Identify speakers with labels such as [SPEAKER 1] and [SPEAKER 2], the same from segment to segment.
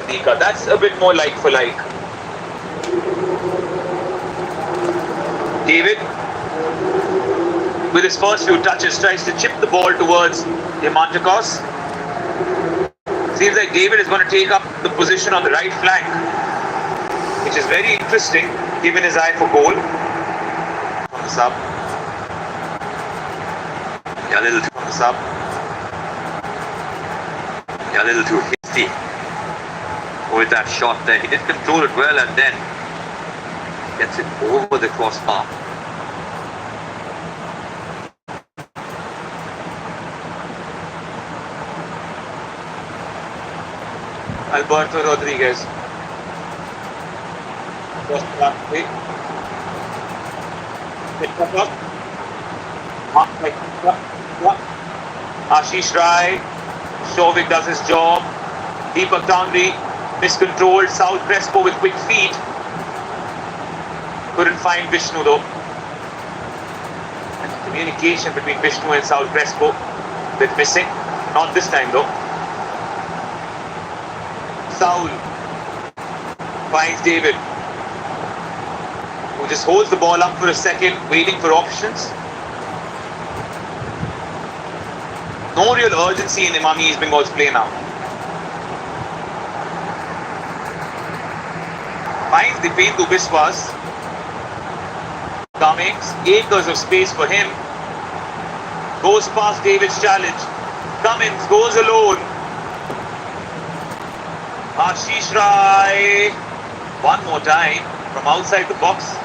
[SPEAKER 1] Nika. That's a bit more like for like. David, with his first few touches, tries to chip the ball towards Diamantakos. Seems like David is going to take up the position on the right flank, which is very interesting given his eye for goal. On the sub. Yeah, a little too on the sub. Yeah, a little too hasty with that shot there. He did control it well and then gets it over the crossbar. Alberto Rodriguez. Ashish Rai. Shovik does his job. Deepak Tandri miscontrolled. Saul Crespo with quick feet. Couldn't find Vishnu though. And communication between Vishnu and Saul Crespo bit missing. Not this time though. Saul finds David, who just holds the ball up for a second, waiting for options. No real urgency in Imami East Bengal's play now. Finds Dipendu Biswas. Cummings, acres of space for him. Goes past David's challenge. Cummings goes alone. Ashish Rai. One more time from outside the box.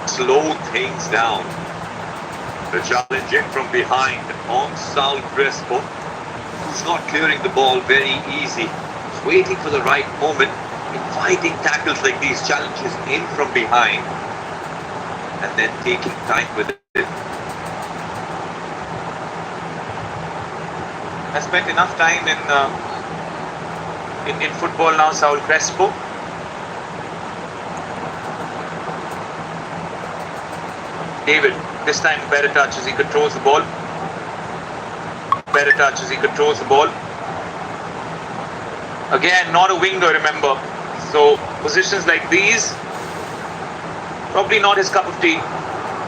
[SPEAKER 1] Slow things down. The challenge in from behind on Saul Crespo, who's not clearing the ball very easy. He's waiting for the right moment, inviting tackles like these challenges in from behind, and then taking time with it. I spent enough time in football now, Saul Crespo. David, this time better touch as he controls the ball. Better touch as he controls the ball. Again, not a winger, remember. So, positions like these, probably not his cup of tea.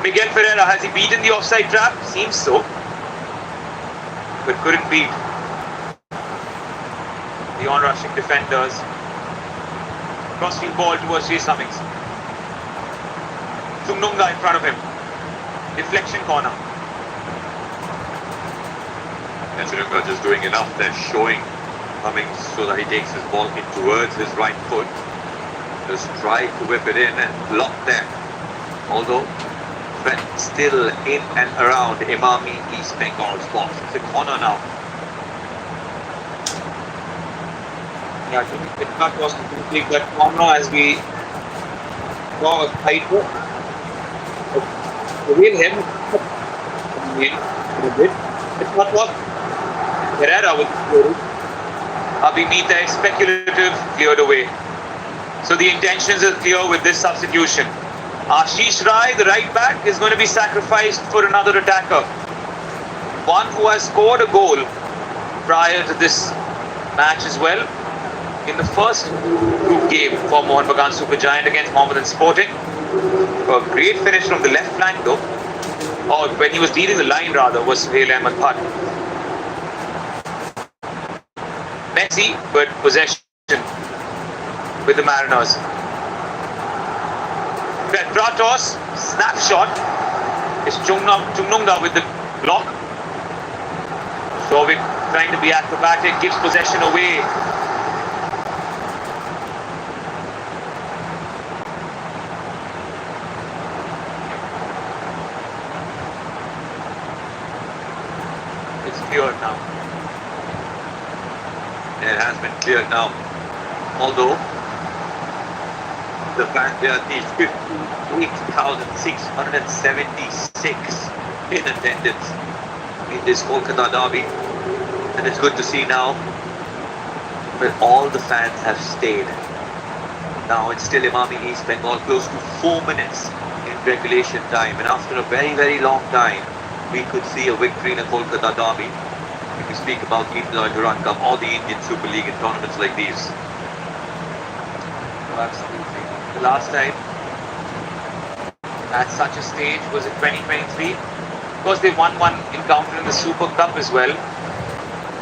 [SPEAKER 1] Miguel Ferreira, has he beaten the offside trap? Seems so. But couldn't beat the on-rushing defenders. Crossfield ball towards Chase Cummings. Chungnunga in front of him. Deflection corner. And Chungnunga just doing enough there, showing Cummings so that he takes his ball in towards his right foot. Just try to whip it in and block there. Although but still in and around Imami East Bengal's box. It's a corner now.
[SPEAKER 2] Yeah, I think it's not possible to take that corner as we saw a tight work. The real head a bit. It's not what Herrera with
[SPEAKER 1] Abhimita, speculative, cleared away. So the intentions are clear with this substitution. Ashish Rai, the right back, is going to be sacrificed for another attacker. One who has scored a goal prior to this match as well. In the first group game for Mohunbagan Supergiant against Mohammedan Sporting. A great finish from the left flank though. Or when he was leading the line rather, was Suhail Ahmed Bhatt. Messy, but possession with the Mariners. Kratos, snapshot. Is Chungnunga with the block. Shovik trying to be acrobatic, gives possession away. It's cleared now.
[SPEAKER 3] It has been cleared now. Although the fact there are these 58,676 in attendance in this Kolkata derby, and it's good to see now that all the fans have stayed. Now it's still Imami East Bengal, close to 4 minutes in regulation time, and after a very, very long time, we could see a victory in a Kolkata derby. If we speak about either the Durand Cup or the Indian Super League in tournaments like these.
[SPEAKER 1] Absolutely. The last time at such a stage was in 2023. Of course, they won one encounter in the Super Cup as well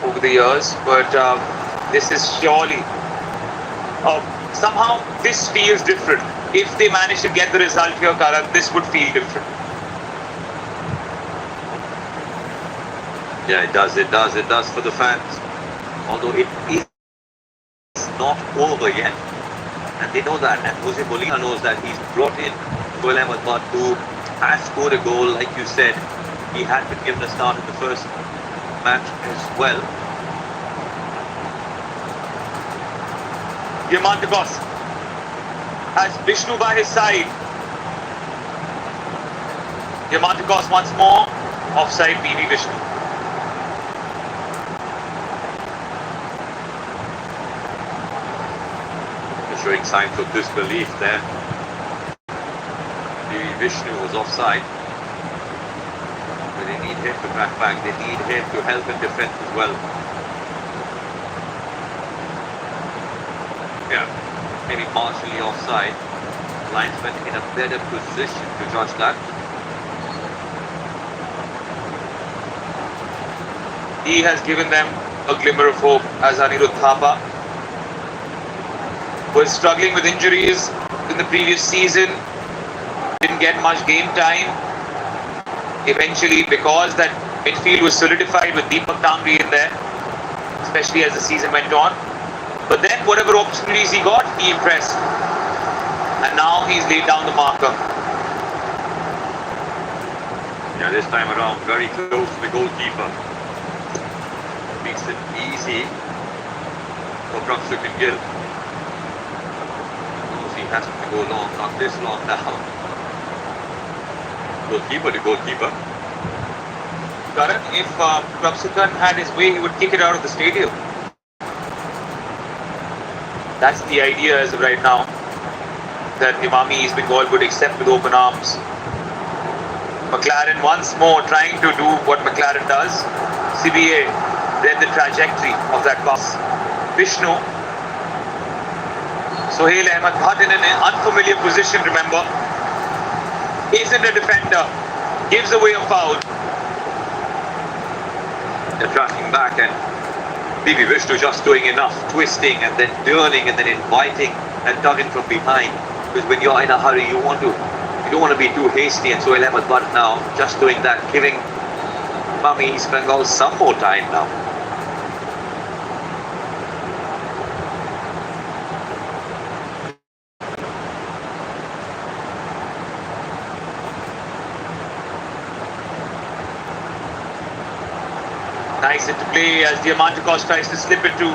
[SPEAKER 1] over the years, but this is surely somehow this feels different. If they manage to get the result here, Karan, this would feel different.
[SPEAKER 3] Yeah, it does for the fans. Although it is not over yet. And they know that. And Jose Molina knows that. He's brought in Joel Ahmedabad, who has scored a goal. Like you said, he had been given a start in the first match as well.
[SPEAKER 1] Diamantakos has Vishnu by his side. Diamantakos once more. Offside PV Vishnu.
[SPEAKER 3] Showing signs of disbelief there. The Vishnu was offside. But they need him to track back. They need him to help in defense as well. Yeah, maybe partially offside. Linesman in a better position to judge that.
[SPEAKER 1] He has given them a glimmer of hope as Anirudh Thapa was struggling with injuries in the previous season, didn't get much game time. Eventually, because that midfield was solidified with Deepak Tangri in there, especially as the season went on. But then whatever opportunities he got, he impressed. And now he's laid down the marker.
[SPEAKER 3] Yeah, this time around, very close to the goalkeeper. Makes it easy for Prabhsukhan Gill. Has to go long, not this long now. Goalkeeper to goalkeeper.
[SPEAKER 1] Karan, if Prabhsukhan had his way, he would kick it out of the stadium. That's the idea as of right now. That Imami Eastbengal would accept with open arms. McLaren once more trying to do what McLaren does. CBA read the trajectory of that pass. Vishnu. Sohail Ahmedabad in an unfamiliar position, remember. Isn't a defender. Gives away a foul.
[SPEAKER 3] They're tracking back and PV Vishnu just doing enough. Twisting and then turning and then inviting and tugging from behind. Because when you're in a hurry, you don't want to be too hasty. And Sohail Ahmedabad now just doing that. Giving Mummy East Bengal some more time now.
[SPEAKER 1] Nice interplay as Diamantakos tries to slip it to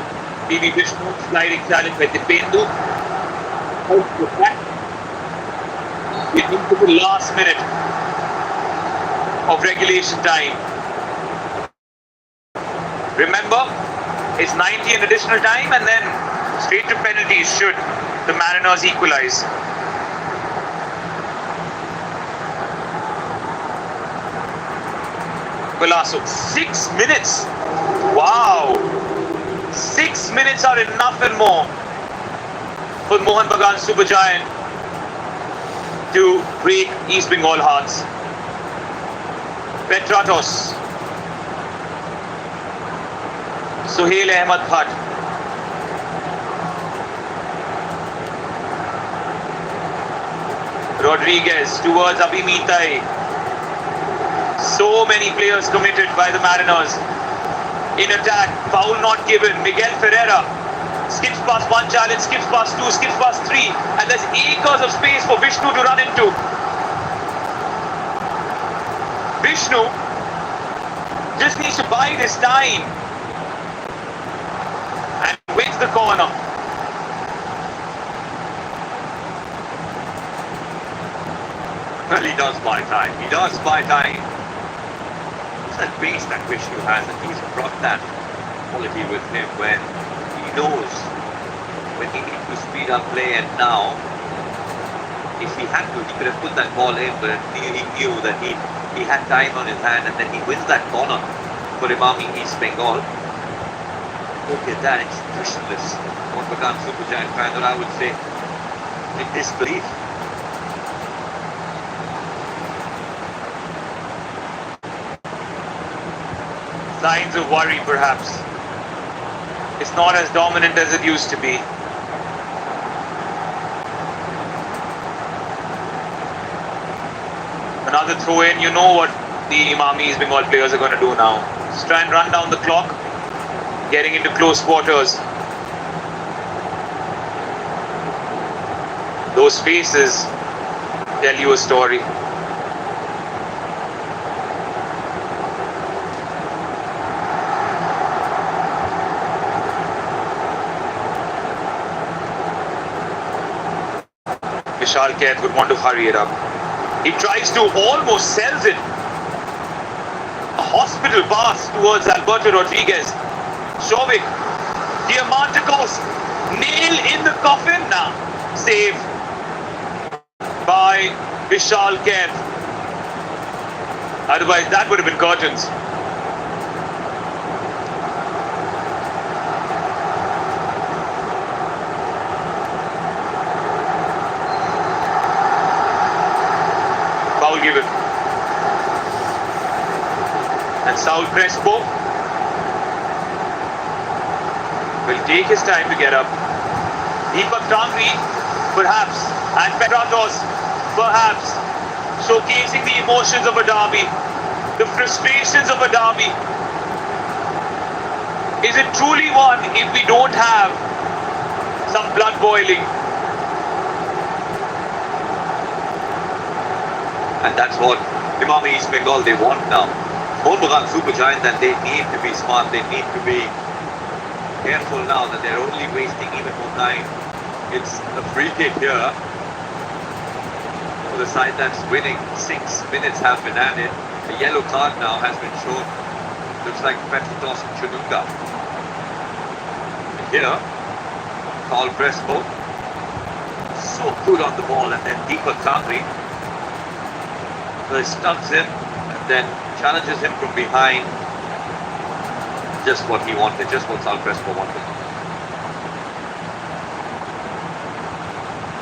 [SPEAKER 1] PV Vishnu. Sliding challenge by Dipendu. It into the last minute of regulation time. Remember, it's 90 in additional time and then straight to penalties should the Mariners equalize. Velasco, 6 minutes. Wow. 6 minutes are enough and more for Mohunbagan Super Giant to break East Bengal hearts. Petratos. Sohail Ahmedabad. Rodriguez towards Abhimitai. So many players committed by the Mariners. In attack, foul not given. Miguel Ferreira skips past one challenge, skips past two, skips past three, and there's acres of space for Vishnu to run into. Vishnu just needs to bide his time and wins the corner.
[SPEAKER 3] Well, he does buy time. He does buy time. It's that pace that Vishnu has, and he's brought that quality with him when he knows when he needs to speed up play, and now If he had to, he could have put that ball in, but he knew that he had time on his hand, and then he wins that corner for Imami East Bengal. Look at that, expressionless Mohunbagan Super Giant fan, that I would say in disbelief.
[SPEAKER 1] Signs of worry, perhaps. It's not as dominant as it used to be. Another throw in. You know what the Imami East Bengal players are going to do now. Just try and run down the clock, getting into close quarters. Those faces tell you a story. Vishal Kaith would want to hurry it up. He tries to, almost sells it. A hospital pass towards Alberto Rodriguez. Shovik, Diamantakos, nail in the coffin now. Save by Vishal Kaith. Otherwise, that would have been curtains. Foul given. And Saul Crespo will take his time to get up. Deepak Tangri, perhaps, and Petratos, perhaps, showcasing the emotions of a derby, the frustrations of a derby. Is it truly one if we don't have some blood boiling?
[SPEAKER 3] And that's what Imami East Bengal, they want now. Mohunbagan Super Giant, and they need to be smart, they need to be careful now that they're only wasting even more time. It's a free kick here for the side that's winning. 6 minutes have been added. A yellow card now has been shown. Looks like Petratos Chununga. Here, Paul Crespo, so good on the ball, and then Deepak Tangri stuns him and then challenges him from behind. Just what he wanted, just what Saul Crespo wanted.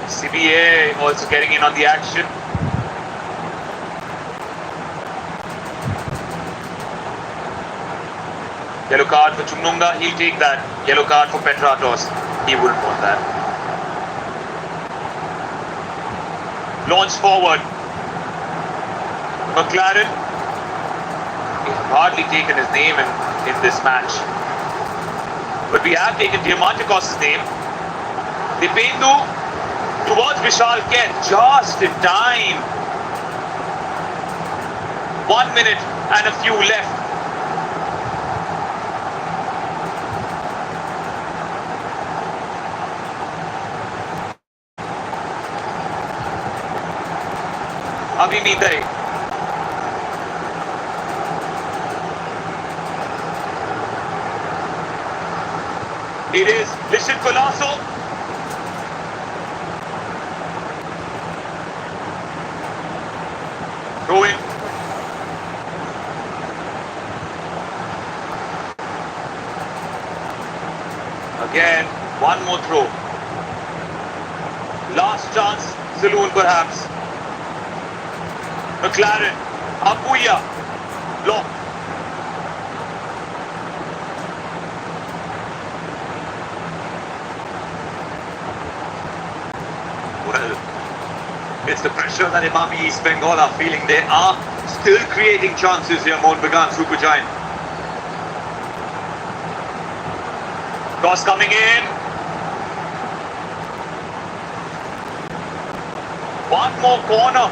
[SPEAKER 1] CBA also getting in on the action. Yellow card for Chununga, he'll take that. Yellow card for Petratos, he wouldn't want that. Launch forward. McLaren, he's hardly taken his name in this match. But we have taken Diamantakos' name. Dipendu towards Vishal Kaith, just in time. 1 minute and a few left. Abhi Mitai. It is Lishit Colasso. Throw in. Again, one more throw. Last chance, saloon perhaps. McLaren, Apuya, block.
[SPEAKER 3] Well, it's the pressure that Imami East Bengal are feeling. They are still creating chances here, Mohunbagan Super Giant.
[SPEAKER 1] Cross coming in. One more corner.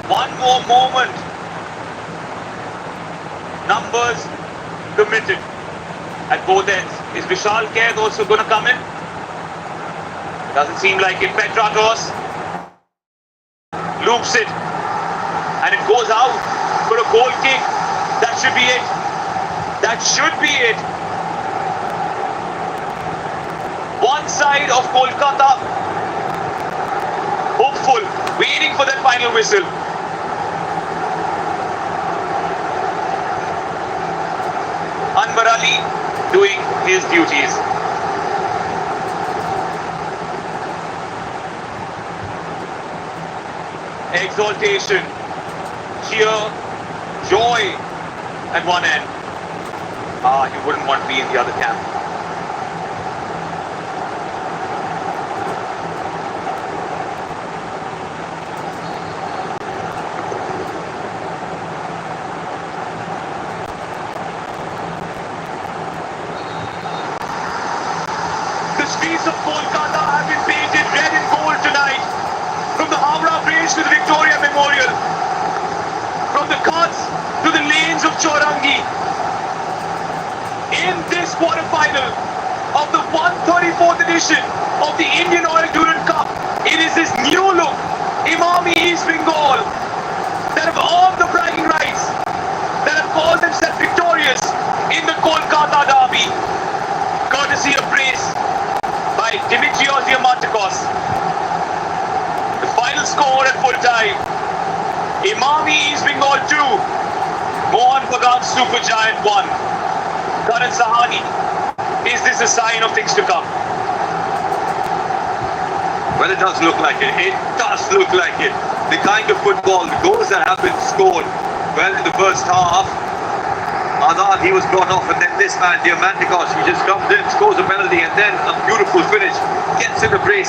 [SPEAKER 1] One more moment. Numbers committed at both ends. Is Vishal Kaith also going to come in? Doesn't seem like it. Petratos loops it and it goes out for a goal kick. That should be it. That should be it. One side of Kolkata full, waiting for that final whistle. Anwar Ali doing his duties. Exaltation, cheer, joy at one end. You wouldn't want to be in the other camp. The streets of Kolkata have been painted red and gold tonight. From the Howrah Bridge to the Victoria Memorial. From the Ghats to the lanes of Chaurangi. In this quarterfinal of the 134th edition of the Indian Oil Durand Cup, it is this new look, Imami East Bengal, that have earned the bragging rights, that have called themselves victorious in the Kolkata derby. Courtesy of praise by Dimitrios Diamantakos. The final score at full time, Imami East Bengal 2, Mohunbagan Super Giant 1. Karan Sahani, is this a sign of things to come?
[SPEAKER 3] Well, it does look like it. It does look like it. The kind of football, the goals that have been scored, well, in the first half, Azad, he was brought off, and then this man, Diamantakos, he just comes in, scores a penalty, and then a beautiful finish, gets in the brace.